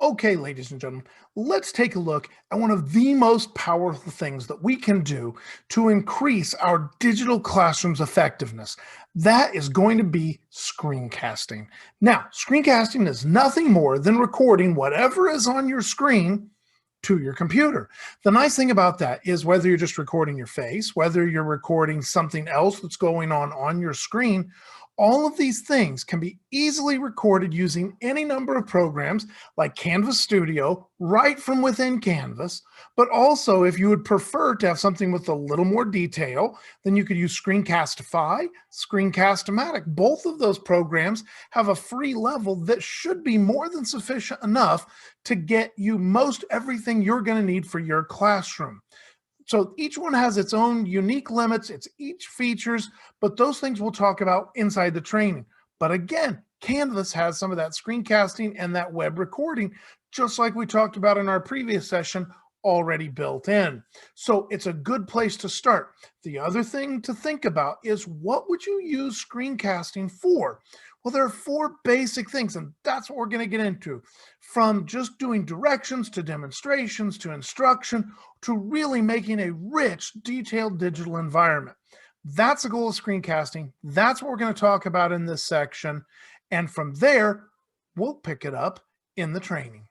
Okay, ladies and gentlemen, let's take a look at one of the most powerful things that we can do to increase our digital classroom's effectiveness. That is going to be screencasting. Now, screencasting is nothing more than recording whatever is on your screen to your computer. The nice thing about that is whether you're just recording your face, whether you're recording something else that's going on your screen, all of these things can be easily recorded using any number of programs like Canvas Studio right from within Canvas. But also, if you would prefer to have something with a little more detail, then you could use Screencastify, Screencast-O-Matic. Both of those programs have a free level that should be more than sufficient enough to get you most everything you're going to need for your classroom. So each one has its own unique limits, it's each features, but those things we'll talk about inside the training. But again, Canvas has some of that screencasting and that web recording, just like we talked about in our previous session, already built in. So it's a good place to start. The other thing to think about is, what would you use screencasting for? Well, there are four basic things, and that's what we're going to get into. From just doing directions to demonstrations to instruction to really making a rich, detailed digital environment. That's the goal of screencasting. That's what we're going to talk about in this section. And from there, we'll pick it up in the training.